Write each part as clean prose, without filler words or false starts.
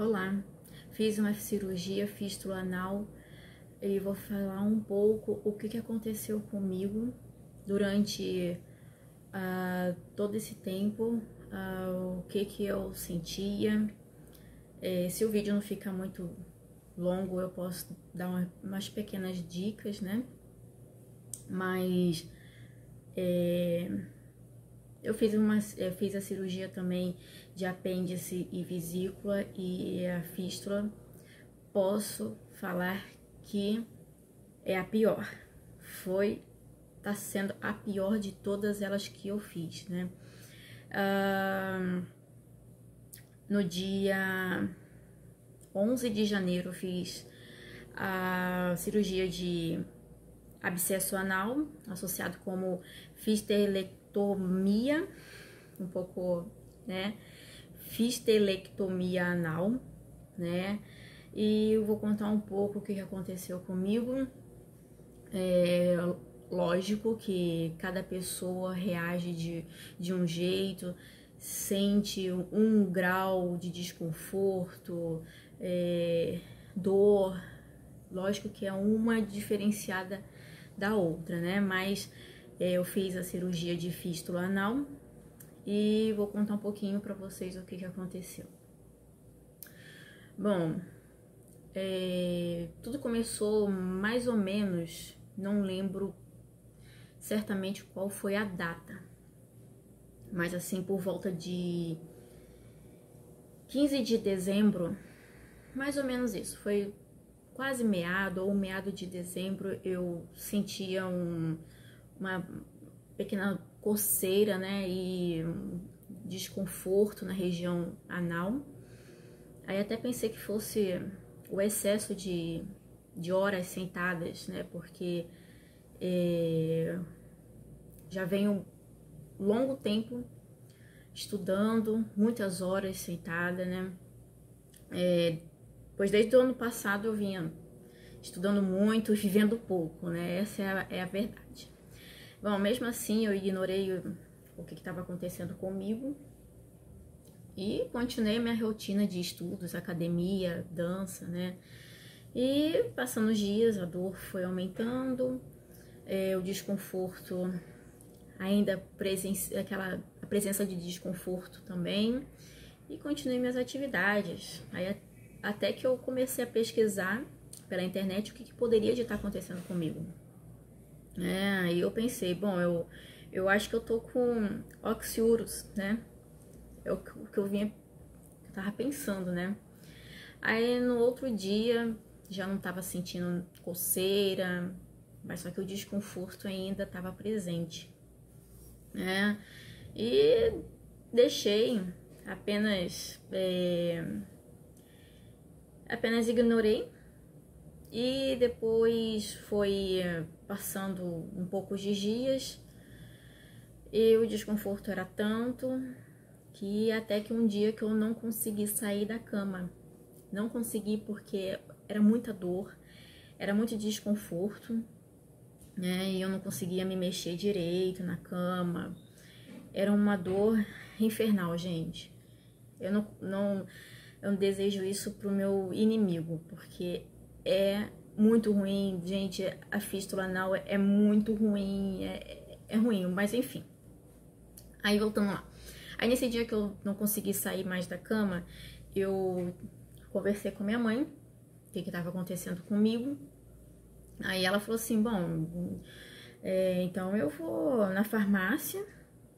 Olá, fiz uma cirurgia fístula anal e vou falar um pouco o que aconteceu comigo durante todo esse tempo, o que eu sentia. Se o vídeo não ficar muito longo, eu posso dar umas pequenas dicas, né? Mas eu fiz a cirurgia também de apêndice e vesícula e a fístula. Posso falar que é a pior. Tá sendo a pior de todas elas que eu fiz, né? No dia 11 de janeiro eu fiz a cirurgia de abscesso anal, associado como fistelectomia, um pouco, né? Fistelectomia anal, né? E eu vou contar um pouco o que aconteceu comigo. Lógico que cada pessoa reage de um jeito, sente um grau de desconforto, dor. Lógico que é uma diferenciada da outra, né? Mas eu fiz a cirurgia de fístula anal e vou contar um pouquinho para vocês o que aconteceu. Bom, tudo começou mais ou menos, não lembro certamente qual foi a data, mas assim, por volta de 15 de dezembro, mais ou menos isso, foi quase meado de dezembro, eu sentia uma pequena coceira, né, e desconforto na região anal. Aí até pensei que fosse o excesso de horas sentadas, né, porque já venho longo tempo estudando, muitas horas sentada, né, pois desde o ano passado eu vinha estudando muito e vivendo pouco, né, essa é a verdade. Bom, mesmo assim eu ignorei o que estava acontecendo comigo e continuei minha rotina de estudos, academia, dança, né, e passando os dias a dor foi aumentando, o desconforto ainda a presença de desconforto também, e continuei minhas atividades. Aí até que eu comecei a pesquisar pela internet o que poderia estar acontecendo comigo. Aí eu pensei, bom, eu acho que eu tô com oxiurus, né? É o que eu tava pensando, né? Aí no outro dia já não tava sentindo coceira, mas só que o desconforto ainda estava presente, né? E deixei, apenas ignorei. E depois foi passando um pouco de dias e o desconforto era tanto que até que um dia que eu não consegui sair da cama. Não consegui porque era muita dor, era muito desconforto, né? E eu não conseguia me mexer direito na cama. Era uma dor infernal, gente. Eu não desejo isso pro meu inimigo, porque é muito ruim, gente. A fístula anal é muito ruim, é ruim, mas enfim. Aí voltando lá. Aí nesse dia que eu não consegui sair mais da cama, eu conversei com minha mãe, o que estava acontecendo comigo. Aí ela falou assim, bom, então eu vou na farmácia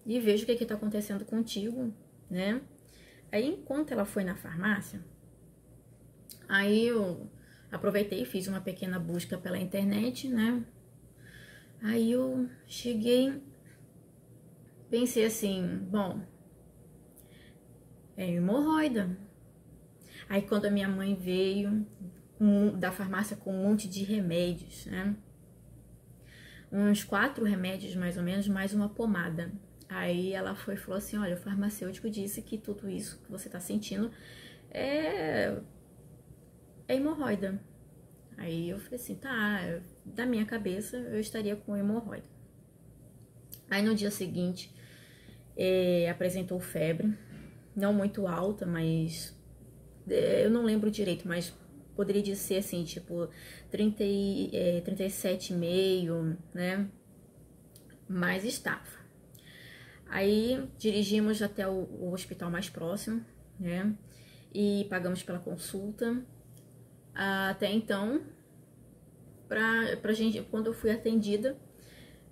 e vejo o que está acontecendo contigo, né? Aí enquanto ela foi na farmácia, aí eu aproveitei e fiz uma pequena busca pela internet, né? Aí eu cheguei, pensei assim, bom, é hemorroida. Aí quando a minha mãe veio da farmácia com um monte de remédios, né? Uns 4 remédios mais ou menos, mais uma pomada. Aí ela falou assim, olha, o farmacêutico disse que tudo isso que você tá sentindo é hemorroida. Aí eu falei assim, tá, da minha cabeça eu estaria com hemorroida. Aí no dia seguinte apresentou febre, não muito alta, mas eu não lembro direito, mas poderia dizer assim, tipo 37,5, né? Mas estava. Aí dirigimos até o hospital mais próximo, né? E pagamos pela consulta. Até então, pra gente, quando eu fui atendida,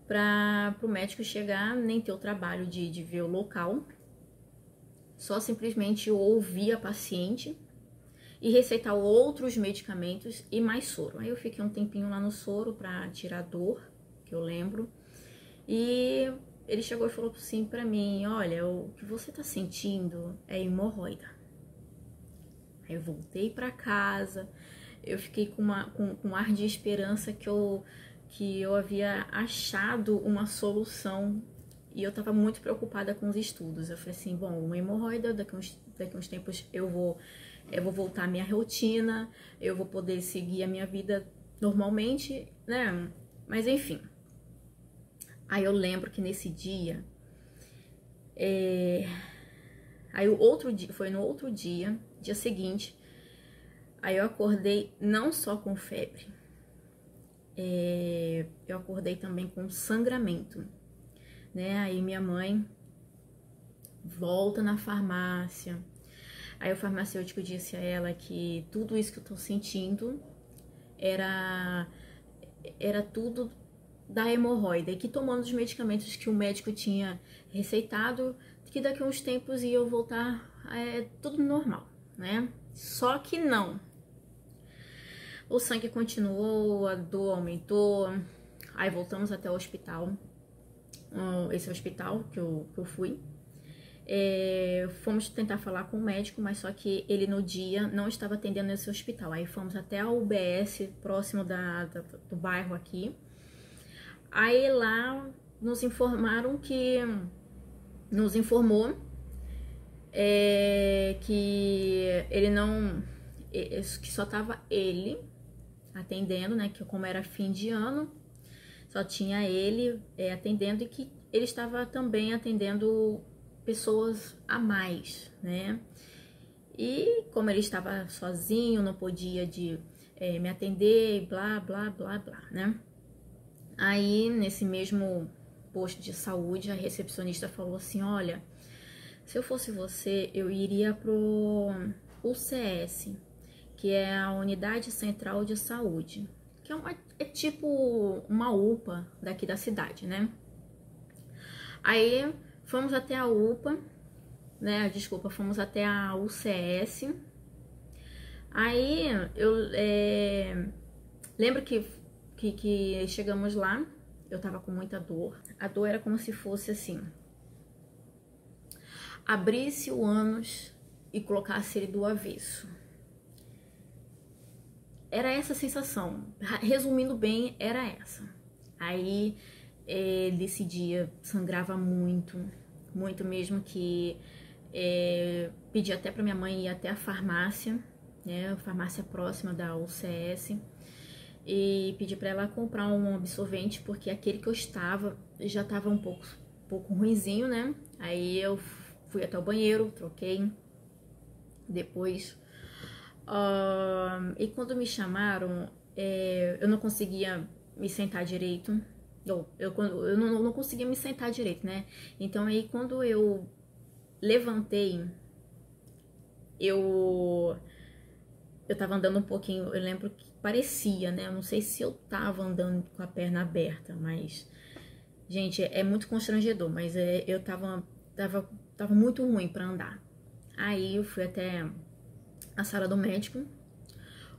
para o médico chegar, nem ter o trabalho de ver o local, só simplesmente ouvir a paciente e receitar outros medicamentos e mais soro. Aí eu fiquei um tempinho lá no soro para tirar a dor, que eu lembro, e ele chegou e falou assim pra mim: olha, o que você tá sentindo é hemorroida. Aí eu voltei pra casa, eu fiquei com um ar de esperança que eu havia achado uma solução, e eu tava muito preocupada com os estudos. Eu falei assim, bom, uma hemorroida, daqui uns tempos eu vou voltar à minha rotina, eu vou poder seguir a minha vida normalmente, né? Mas enfim. Aí eu lembro que nesse dia, aí o outro dia, foi no outro dia seguinte, aí eu acordei não só com febre, eu acordei também com sangramento, né? Aí minha mãe volta na farmácia, aí o farmacêutico disse a ela que tudo isso que eu tô sentindo era tudo da hemorroida, e que tomando os medicamentos que o médico tinha receitado, que daqui a uns tempos ia eu voltar tudo normal, né? Só que não. O sangue continuou, a dor aumentou, aí voltamos até o hospital, esse é o hospital que eu fui. Fomos tentar falar com o médico, mas só que ele no dia não estava atendendo nesse hospital. Aí fomos até a UBS, próximo do bairro aqui. Aí lá nos informou que ele não, que só tava ele atendendo, né? Que como era fim de ano, só tinha ele atendendo, e que ele estava também atendendo pessoas a mais, né? E como ele estava sozinho, não podia me atender, blá, blá, blá, blá, né? Aí, nesse mesmo posto de saúde, a recepcionista falou assim, olha, se eu fosse você, eu iria pro UCS, que é a Unidade Central de Saúde, que é tipo uma UPA daqui da cidade, né? Aí, fomos até a UPA, né? Desculpa, fomos até a UCS. Aí, eu lembro que chegamos lá, eu tava com muita dor. A dor era como se fosse assim, abrisse o ânus e colocasse ele do avesso. Era essa a sensação. Resumindo bem, era essa. Aí, desse dia, sangrava muito, muito mesmo, que pedi até pra minha mãe ir até a farmácia, né, a farmácia próxima da UCS, e pedi para ela comprar um absorvente, porque aquele que eu estava já estava um pouco ruinzinho, né? Aí eu fui até o banheiro, troquei depois. E quando me chamaram, eu não conseguia me sentar direito. Eu não conseguia me sentar direito, né? Então aí quando eu levantei, eu tava andando um pouquinho, eu lembro que parecia, né? Eu não sei se eu tava andando com a perna aberta, mas, gente, é muito constrangedor, mas eu tava muito ruim pra andar. Aí eu fui até a sala do médico,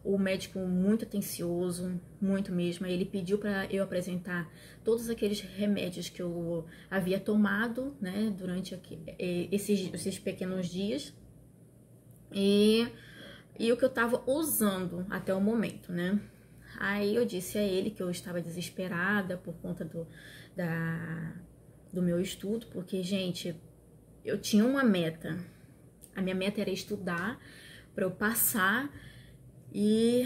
o médico muito atencioso, muito mesmo. Aí ele pediu pra eu apresentar todos aqueles remédios que eu havia tomado, né, durante esses pequenos dias. E o que eu tava usando até o momento, né? Aí eu disse a ele que eu estava desesperada por conta do meu estudo, porque, gente, eu tinha uma meta. A minha meta era estudar para eu passar, e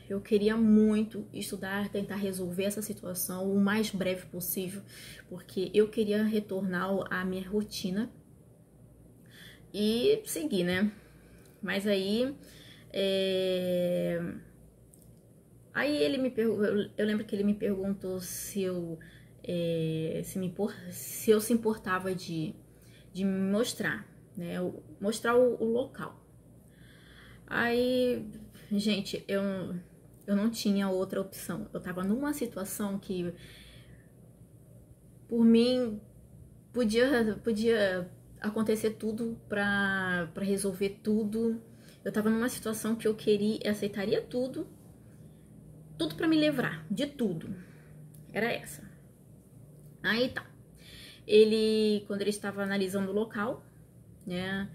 eu queria muito estudar, tentar resolver essa situação o mais breve possível, porque eu queria retornar à minha rotina e seguir, né? Mas aí, aí ele me perguntou, eu lembro que ele me perguntou se eu se importava de me mostrar, né? Mostrar o local. Aí, gente, eu não tinha outra opção. Eu tava numa situação que, por mim, podia acontecer tudo pra resolver tudo. Eu tava numa situação que eu aceitaria tudo pra me livrar de tudo. Era essa. Aí tá. Quando ele estava analisando o local, né?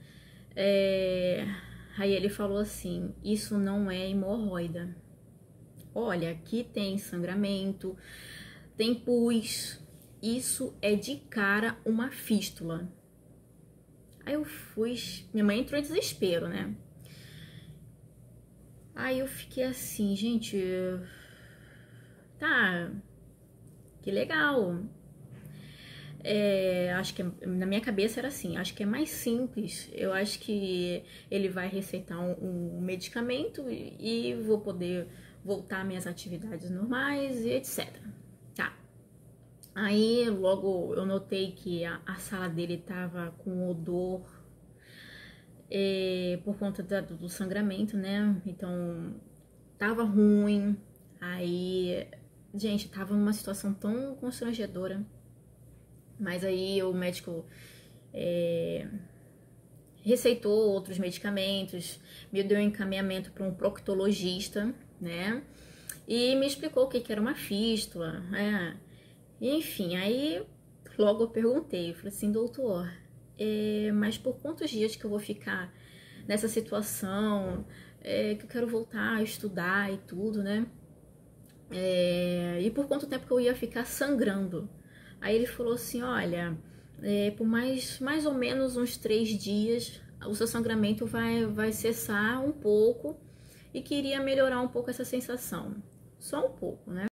Aí ele falou assim: isso não é hemorroida. Olha, aqui tem sangramento, tem pus. Isso é de cara uma fístula. Aí eu fui, minha mãe entrou em desespero, né? Aí eu fiquei assim, gente, tá, que legal. Acho que na minha cabeça era assim, acho que é mais simples. Eu acho que ele vai receitar um medicamento e vou poder voltar às minhas atividades normais e etc. Tá. Aí logo eu notei que a sala dele tava com odor por conta do sangramento, né? Então tava ruim. Aí, gente, tava numa situação tão constrangedora. Mas aí o médico receitou outros medicamentos, me deu um encaminhamento para um proctologista, né? E me explicou o que era uma fístula, né? Enfim, aí logo eu perguntei, eu falei assim, doutor, mas por quantos dias que eu vou ficar nessa situação, que eu quero voltar a estudar e tudo, né? E por quanto tempo que eu ia ficar sangrando? Aí ele falou assim, olha, por mais ou menos uns 3 dias, o seu sangramento vai cessar um pouco e queria melhorar um pouco essa sensação. Só um pouco, né?